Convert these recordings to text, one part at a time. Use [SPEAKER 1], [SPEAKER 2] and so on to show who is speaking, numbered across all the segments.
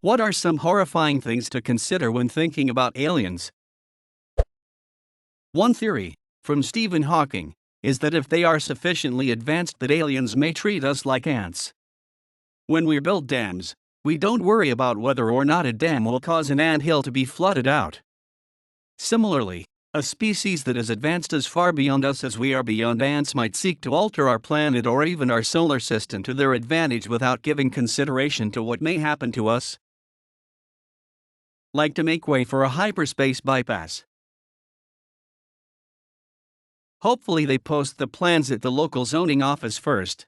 [SPEAKER 1] What are some horrifying things to consider when thinking about aliens? One theory, from Stephen Hawking, is that if they are sufficiently advanced that aliens may treat us like ants. When we build dams, we don't worry about whether or not a dam will cause an anthill to be flooded out. Similarly, a species that is advanced as far beyond us as we are beyond ants might seek to alter our planet or even our solar system to their advantage without giving consideration to what may happen to us. Like to make way for a hyperspace bypass. Hopefully they post the plans at the local zoning office first.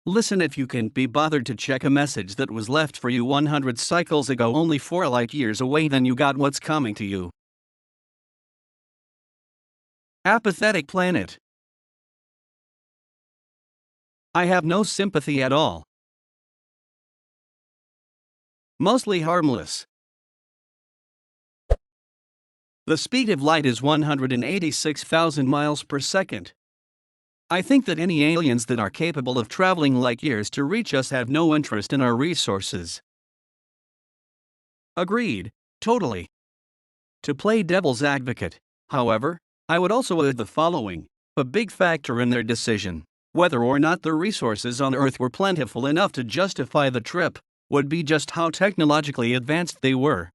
[SPEAKER 1] Listen, if you can't be bothered to check a message that was left for you 100 cycles ago only 4 light years away, then you got what's coming to you. Apathetic planet. I have no sympathy at all. Mostly harmless. The speed of light is 186,000 miles per second. I think that any aliens that are capable of traveling light years to reach us have no interest in our resources. Agreed, totally. To play devil's advocate, however, I would also add the following: a big factor in their decision, whether or not the resources on Earth were plentiful enough to justify the trip, would be just how technologically advanced they were.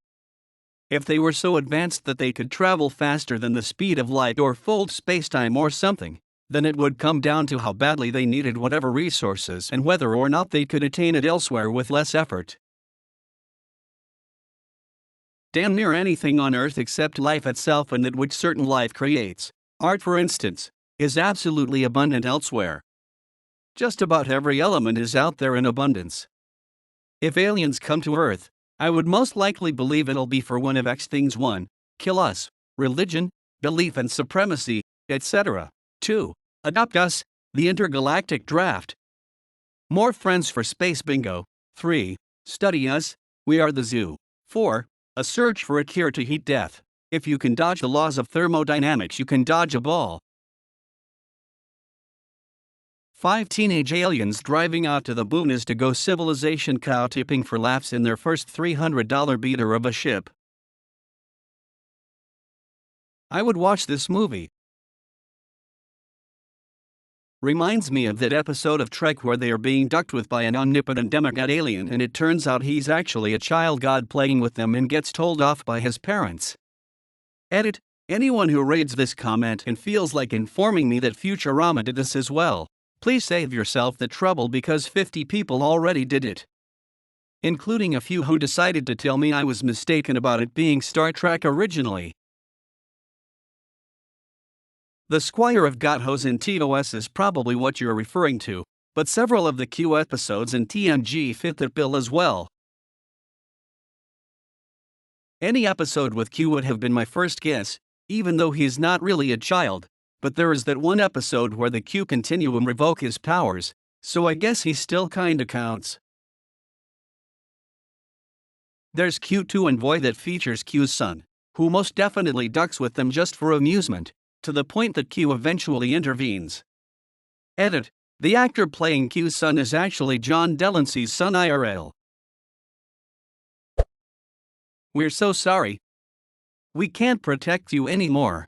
[SPEAKER 1] If they were so advanced that they could travel faster than the speed of light or fold spacetime or something, then it would come down to how badly they needed whatever resources and whether or not they could attain it elsewhere with less effort. Damn near anything on Earth except life itself and that which certain life creates, art for instance, is absolutely abundant elsewhere. Just about every element is out there in abundance. If aliens come to Earth, I would most likely believe it'll be for one of X things: 1. Kill us, religion, belief and supremacy, etc. 2. Adopt us, the intergalactic draft. More friends for space bingo. 3. Study us, we are the zoo. 4. A search for a cure to heat death. If you can dodge the laws of thermodynamics, you can dodge a ball. 5 teenage aliens driving out to the boonies to go civilization cow tipping for laughs in their first $300 beater of a ship. I would watch this movie. Reminds me of that episode of Trek where they are being ducked with by an omnipotent demigod alien and it turns out he's actually a child god playing with them and gets told off by his parents. Edit: anyone who reads this comment and feels like informing me that Futurama did this as well, please save yourself the trouble because 50 people already did it. Including a few who decided to tell me I was mistaken about it being Star Trek originally. The Squire of Gothos in TOS is probably what you're referring to, but several of the Q episodes in TNG fit that bill as well. Any episode with Q would have been my first guess, even though he's not really a child, but there is that one episode where the Q continuum revoke his powers, so I guess he still kinda counts. There's Q2 and Boy that features Q's son, who most definitely ducks with them just for amusement, to the point that Q eventually intervenes. Edit: the actor playing Q's son is actually John Delancey's son IRL. We're so sorry. We can't protect you anymore.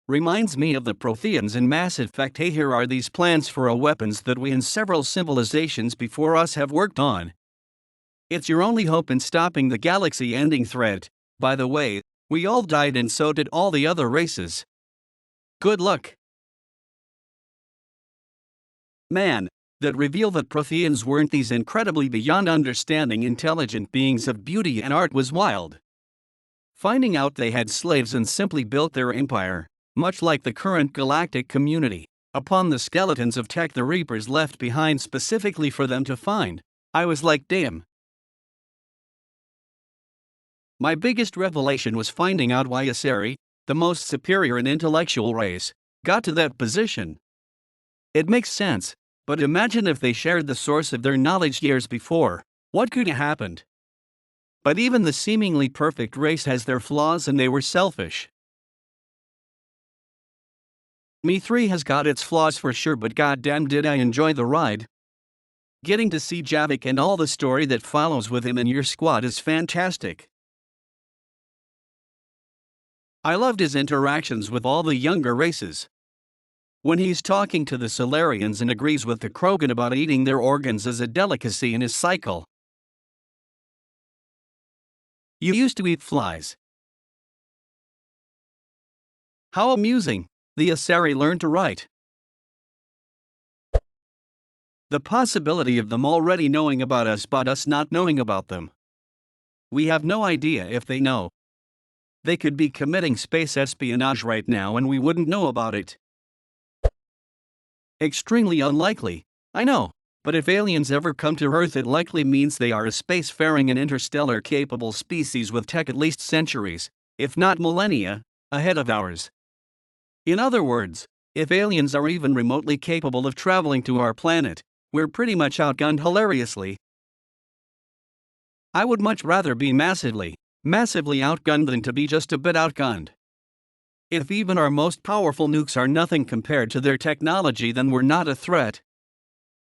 [SPEAKER 1] Reminds me of the Protheans in Mass Effect. Hey, here are these plans for weapons that we and several civilizations before us have worked on. It's your only hope in stopping the galaxy-ending threat. By the way, we all died and so did all the other races. Good luck. Man, that reveal that Protheans weren't these incredibly beyond understanding intelligent beings of beauty and art was wild. Finding out they had slaves and simply built their empire, much like the current galactic community, upon the skeletons of tech the Reapers left behind specifically for them to find, I was like, damn. My biggest revelation was finding out why Asari, the most superior and intellectual race, got to that position. It makes sense, but imagine if they shared the source of their knowledge years before, what could have happened? But even the seemingly perfect race has their flaws and they were selfish. Me 3 has got its flaws for sure, but goddamn did I enjoy the ride. Getting to see Javik and all the story that follows with him and your squad is fantastic. I loved his interactions with all the younger races. When he's talking to the Solarians and agrees with the Krogan about eating their organs as a delicacy in his cycle. You used to eat flies. How amusing, the Asari learned to write. The possibility of them already knowing about us but us not knowing about them. We have no idea if they know. They could be committing space espionage right now and we wouldn't know about it. Extremely unlikely, I know, but if aliens ever come to Earth it likely means they are a spacefaring and interstellar capable species with tech at least centuries, if not millennia, ahead of ours. In other words, if aliens are even remotely capable of traveling to our planet, we're pretty much outgunned hilariously. I would much rather be massively outgunned than to be just a bit outgunned. If even our most powerful nukes are nothing compared to their technology, then we're not a threat.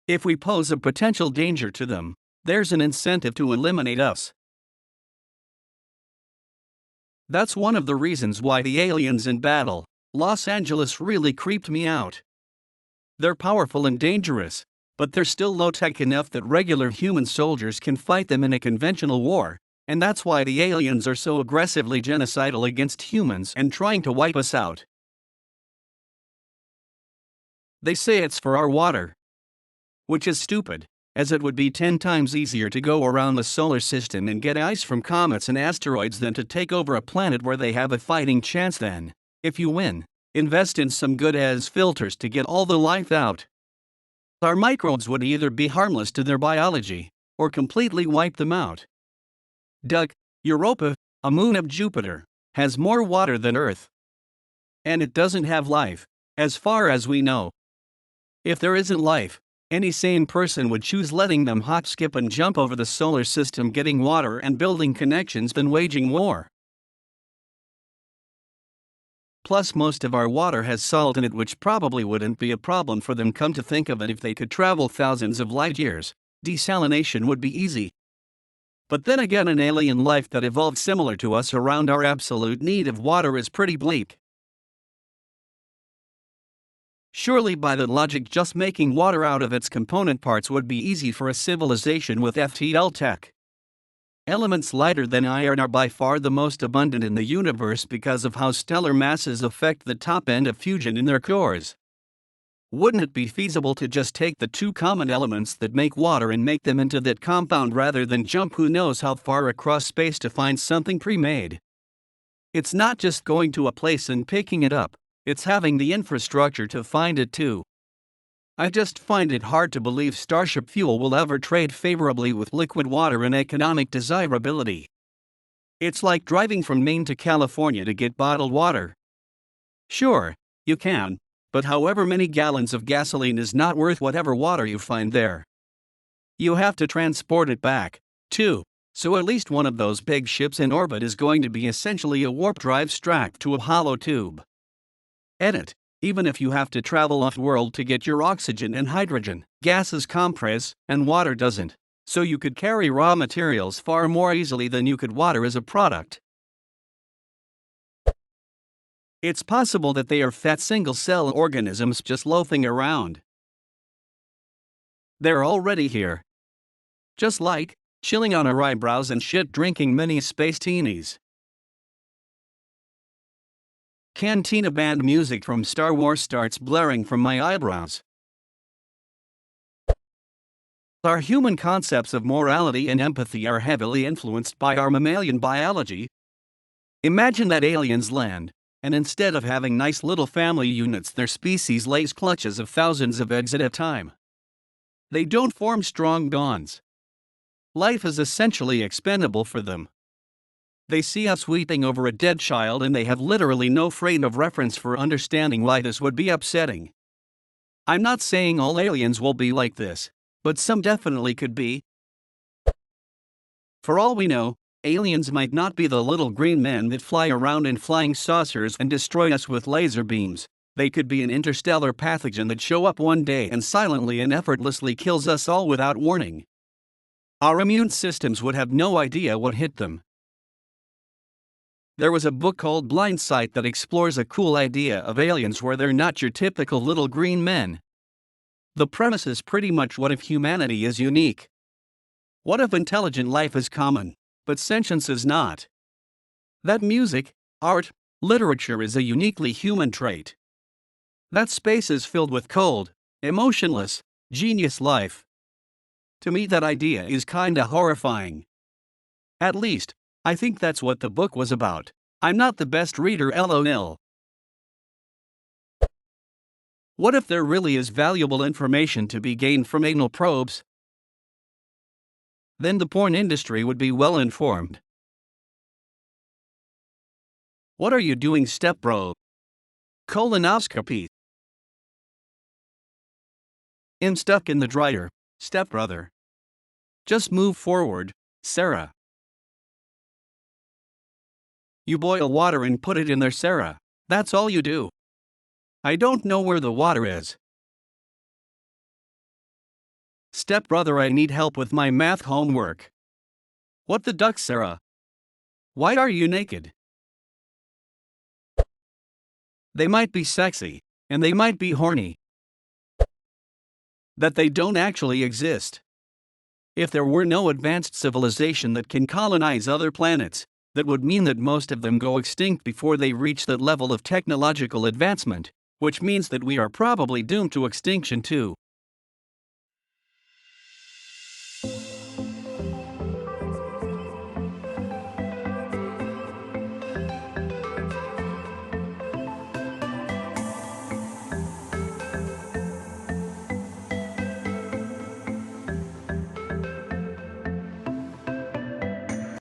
[SPEAKER 1] If we pose a potential danger to them, there's an incentive to eliminate us. That's one of the reasons why the aliens in Battle Los Angeles really creeped me out. They're powerful and dangerous, but they're still low-tech enough that regular human soldiers can fight them in a conventional war, and that's why the aliens are so aggressively genocidal against humans and trying to wipe us out. They say it's for our water. Which is stupid, as it would be 10 times easier to go around the solar system and get ice from comets and asteroids than to take over a planet where they have a fighting chance. Then, if you win, invest in some good-as filters to get all the life out. Our microbes would either be harmless to their biology, or completely wipe them out. Doug, Europa, a moon of Jupiter, has more water than Earth. And it doesn't have life, as far as we know. If there isn't life, any sane person would choose letting them hop, skip, and jump over the solar system, getting water and building connections than waging war. Plus, most of our water has salt in it, which probably wouldn't be a problem for them. Come to think of it, if they could travel thousands of light years, desalination would be easy. But then again, an alien life that evolved similar to us around our absolute need of water is pretty bleak. Surely by that logic, just making water out of its component parts would be easy for a civilization with FTL tech. Elements lighter than iron are by far the most abundant in the universe because of how stellar masses affect the top end of fusion in their cores. Wouldn't it be feasible to just take the two common elements that make water and make them into that compound rather than jump who knows how far across space to find something pre-made? It's not just going to a place and picking it up, it's having the infrastructure to find it too. I just find it hard to believe Starship fuel will ever trade favorably with liquid water in economic desirability. It's like driving from Maine to California to get bottled water. Sure, you can, but however many gallons of gasoline is not worth whatever water you find there. You have to transport it back, too, so at least one of those big ships in orbit is going to be essentially a warp drive strapped to a hollow tube. Edit. Even if you have to travel off-world to get your oxygen and hydrogen, gases compress, and water doesn't, so you could carry raw materials far more easily than you could water as a product. It's possible that they are fat single-cell organisms just loafing around. They're already here. Just like, chilling on our eyebrows and shit, drinking mini space teenies. Cantina band music from Star Wars starts blaring from my eyebrows. Our human concepts of morality and empathy are heavily influenced by our mammalian biology. Imagine that aliens land, and instead of having nice little family units, their species lays clutches of thousands of eggs at a time. They don't form strong bonds. Life is essentially expendable for them. They see us weeping over a dead child and they have literally no frame of reference for understanding why this would be upsetting. I'm not saying all aliens will be like this, but some definitely could be. For all we know, aliens might not be the little green men that fly around in flying saucers and destroy us with laser beams. They could be an interstellar pathogen that show up one day and silently and effortlessly kills us all without warning. Our immune systems would have no idea what hit them. There was a book called Blind Sight that explores a cool idea of aliens where they're not your typical little green men. The premise is pretty much, what if humanity is unique? What if intelligent life is common, but sentience is not? That music, art, literature is a uniquely human trait. That space is filled with cold, emotionless, genius life. To me, that idea is kinda horrifying. At least, I think that's what the book was about. I'm not the best reader, lol. What if there really is valuable information to be gained from anal probes? Then the porn industry would be well informed. What are you doing, stepbro? Colonoscopy. I'm stuck in the dryer, stepbrother. Just move forward, Sarah. You boil water and put it in there, Sarah. That's all you do. I don't know where the water is. Stepbrother, I need help with my math homework. What the duck, Sarah? Why are you naked? They might be sexy, and they might be horny. That they don't actually exist. If there were no advanced civilization that can colonize other planets, that would mean that most of them go extinct before they reach that level of technological advancement, which means that we are probably doomed to extinction too.